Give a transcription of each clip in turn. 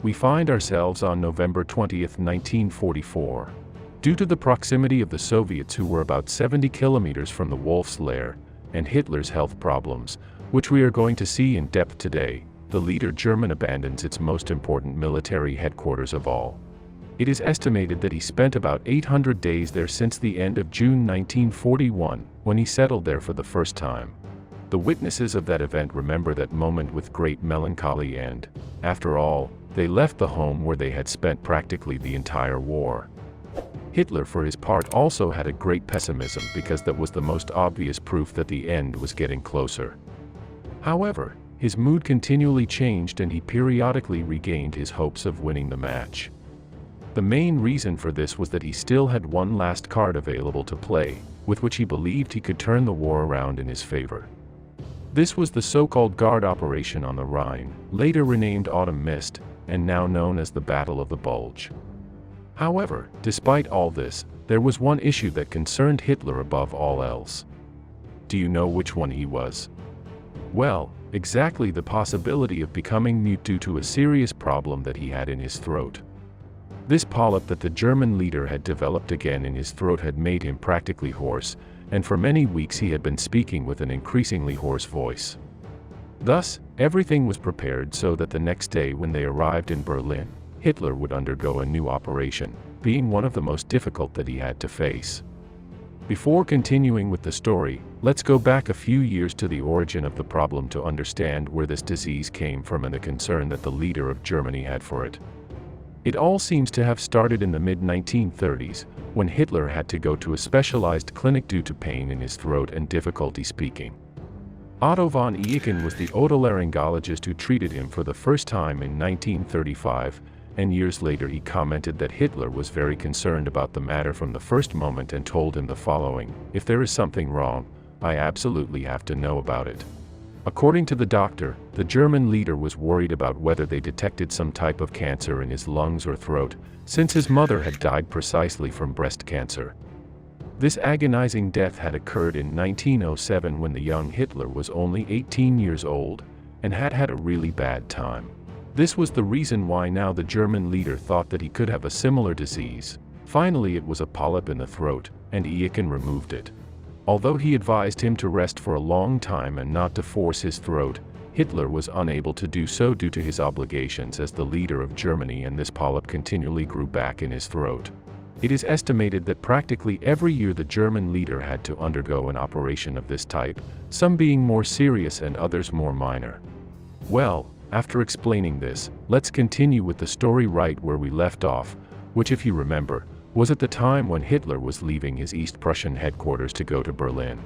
we find ourselves on November 20th, 1944. Due to the proximity of the Soviets, who were about 70 kilometers from the Wolf's Lair, and Hitler's health problems, which we are going to see in depth today, the leader German abandons its most important military headquarters of all. It is estimated that he spent about 800 days there since the end of June 1941, when he settled there for the first time. The witnesses of that event remember that moment with great melancholy, and, after all, they left the home where they had spent practically the entire war. Hitler, for his part, also had a great pessimism, because that was the most obvious proof that the end was getting closer. However, his mood continually changed and he periodically regained his hopes of winning the match. The main reason for this was that he still had one last card available to play, with which he believed he could turn the war around in his favor. This was the so-called Guard operation on the Rhine, later renamed Autumn Mist, and now known as the Battle of the Bulge. However, despite all this, there was one issue that concerned Hitler above all else. Do you know which one he was? Well, exactly the possibility of becoming mute due to a serious problem that he had in his throat. This polyp that the German leader had developed again in his throat had made him practically hoarse, and for many weeks he had been speaking with an increasingly hoarse voice. Thus, everything was prepared so that the next day when they arrived in Berlin, Hitler would undergo a new operation, being one of the most difficult that he had to face. Before continuing with the story, let's go back a few years to the origin of the problem to understand where this disease came from and the concern that the leader of Germany had for it. It all seems to have started in the mid-1930s, when Hitler had to go to a specialized clinic due to pain in his throat and difficulty speaking. Otto von Eichem was the otolaryngologist who treated him for the first time in 1935, and years later he commented that Hitler was very concerned about the matter from the first moment and told him the following: "If there is something wrong, I absolutely have to know about it." According to the doctor, the German leader was worried about whether they detected some type of cancer in his lungs or throat, since his mother had died precisely from breast cancer. This agonizing death had occurred in 1907 when the young Hitler was only 18 years old, and had had a really bad time. This was the reason why now the German leader thought that he could have a similar disease. Finally, it was a polyp in the throat, and Eichem removed it. Although he advised him to rest for a long time and not to force his throat, Hitler was unable to do so due to his obligations as the leader of Germany, and this polyp continually grew back in his throat. It is estimated that practically every year the German leader had to undergo an operation of this type, some being more serious and others more minor. Well, after explaining this, let's continue with the story right where we left off, which, if you remember, was at the time when Hitler was leaving his East Prussian headquarters to go to Berlin.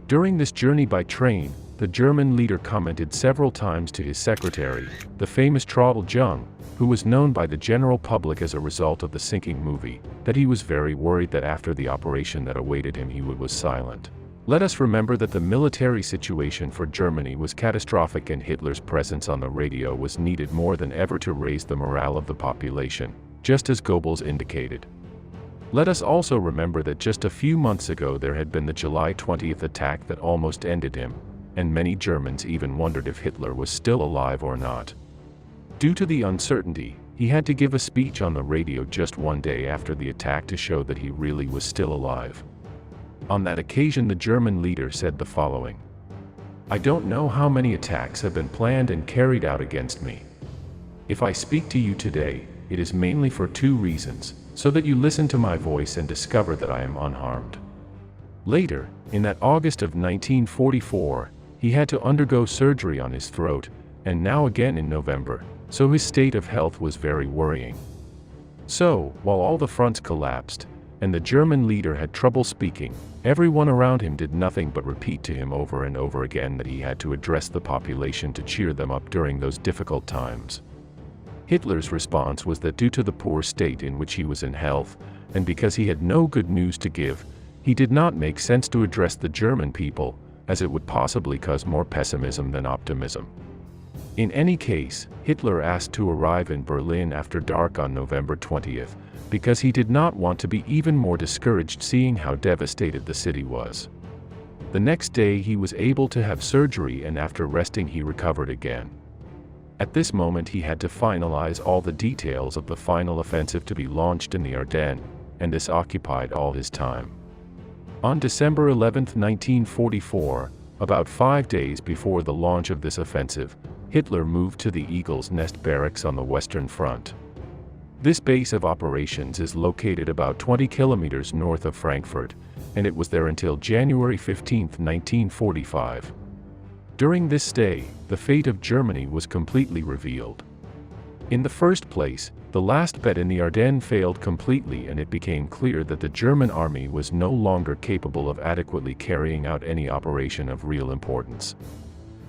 During this journey by train, the German leader commented several times to his secretary, the famous Traudl Jung, who was known by the general public as a result of the sinking movie, that he was very worried that after the operation that awaited him he was silent. Let us remember that the military situation for Germany was catastrophic, and Hitler's presence on the radio was needed more than ever to raise the morale of the population, just as Goebbels indicated. Let us also remember that just a few months ago there had been the July 20th attack that almost ended him, and many Germans even wondered if Hitler was still alive or not. Due to the uncertainty, he had to give a speech on the radio just one day after the attack to show that he really was still alive. On that occasion the German leader said the following: "I don't know how many attacks have been planned and carried out against me. If I speak to you today, it is mainly for two reasons, so that you listen to my voice and discover that I am unharmed." Later, in that August of 1944, he had to undergo surgery on his throat, and now again in November, so his state of health was very worrying. So, while all the fronts collapsed, and the German leader had trouble speaking, everyone around him did nothing but repeat to him over and over again that he had to address the population to cheer them up during those difficult times. Hitler's response was that due to the poor state in which he was in health, and because he had no good news to give, he did not make sense to address the German people, as it would possibly cause more pessimism than optimism. In any case, Hitler asked to arrive in Berlin after dark on November 20th, because he did not want to be even more discouraged seeing how devastated the city was. The next day he was able to have surgery, and after resting he recovered again. At this moment he had to finalize all the details of the final offensive to be launched in the Ardennes, and this occupied all his time. On December 11, 1944, about 5 days before the launch of this offensive, Hitler moved to the Eagle's Nest barracks on the Western Front. This base of operations is located about 20 kilometers north of Frankfurt, and it was there until January 15, 1945. During this stay, the fate of Germany was completely revealed. In the first place, the last bet in the Ardennes failed completely, and it became clear that the German army was no longer capable of adequately carrying out any operation of real importance.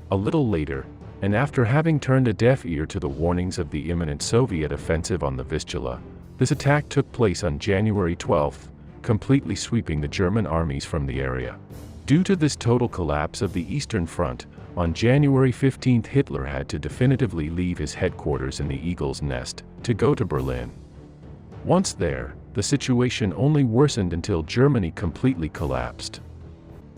A little later, and after having turned a deaf ear to the warnings of the imminent Soviet offensive on the Vistula, this attack took place on January 12, completely sweeping the German armies from the area. Due to this total collapse of the Eastern Front, on January 15 Hitler had to definitively leave his headquarters in the Eagle's Nest, to go to Berlin. Once there, the situation only worsened until Germany completely collapsed.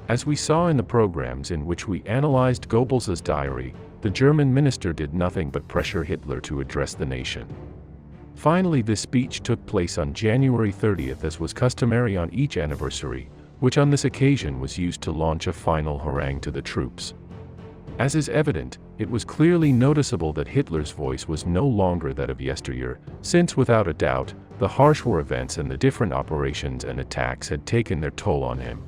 As we saw in the programs in which we analyzed Goebbels' diary, the German minister did nothing but pressure Hitler to address the nation. Finally, this speech took place on January 30, as was customary on each anniversary, which on this occasion was used to launch a final harangue to the troops. As is evident, it was clearly noticeable that Hitler's voice was no longer that of yesteryear, since without a doubt, the harsh war events and the different operations and attacks had taken their toll on him.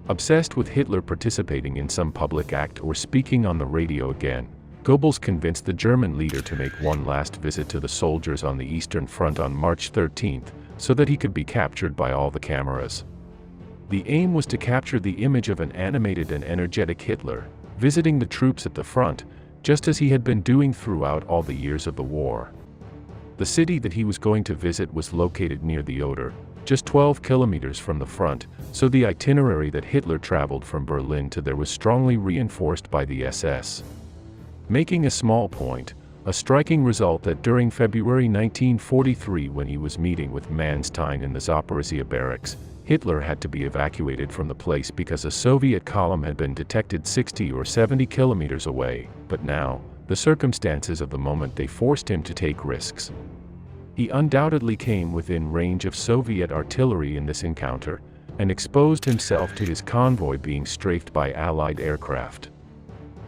Obsessed with Hitler participating in some public act or speaking on the radio again, Goebbels convinced the German leader to make one last visit to the soldiers on the Eastern Front on March 13, so that he could be captured by all the cameras. The aim was to capture the image of an animated and energetic Hitler, visiting the troops at the front, just as he had been doing throughout all the years of the war. The city that he was going to visit was located near the Oder, just 12 kilometers from the front, so the itinerary that Hitler traveled from Berlin to there was strongly reinforced by the SS. Making a small point, a striking result that during February 1943, when he was meeting with Manstein in the Zaporizhia barracks, Hitler had to be evacuated from the place because a Soviet column had been detected 60 or 70 kilometers away, but now, the circumstances of the moment they forced him to take risks. He undoubtedly came within range of Soviet artillery in this encounter, and exposed himself to his convoy being strafed by Allied aircraft.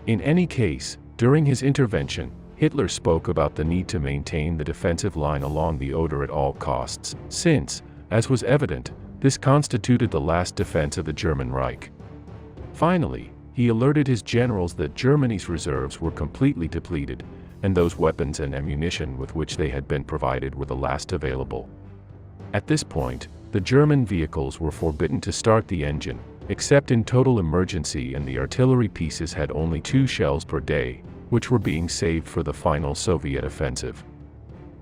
In any case, during his intervention, Hitler spoke about the need to maintain the defensive line along the Oder at all costs, since, as was evident, this constituted the last defense of the German Reich. Finally, he alerted his generals that Germany's reserves were completely depleted, and those weapons and ammunition with which they had been provided were the last available. At this point, the German vehicles were forbidden to start the engine, except in total emergency, and the artillery pieces had only 2 shells per day, which were being saved for the final Soviet offensive.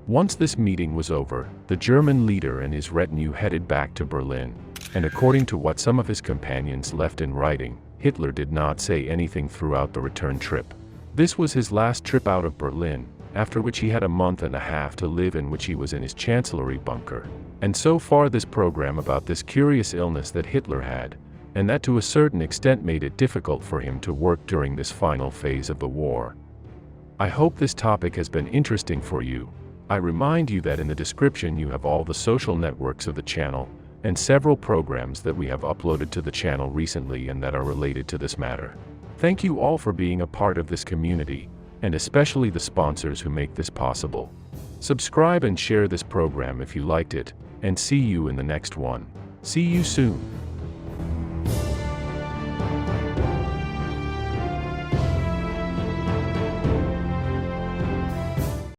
Once this meeting was over, the German leader and his retinue headed back to Berlin, and according to what some of his companions left in writing, Hitler did not say anything throughout the return trip. This was his last trip out of Berlin, after which he had a month and a half to live, in which he was in his chancellery bunker. And so far this program about this curious illness that Hitler had, and that to a certain extent made it difficult for him to work during this final phase of the war. I hope this topic has been interesting for you. I remind you that in the description you have all the social networks of the channel, and several programs that we have uploaded to the channel recently and that are related to this matter. Thank you all for being a part of this community, and especially the sponsors who make this possible. Subscribe and share this program if you liked it, and see you in the next one. See you soon.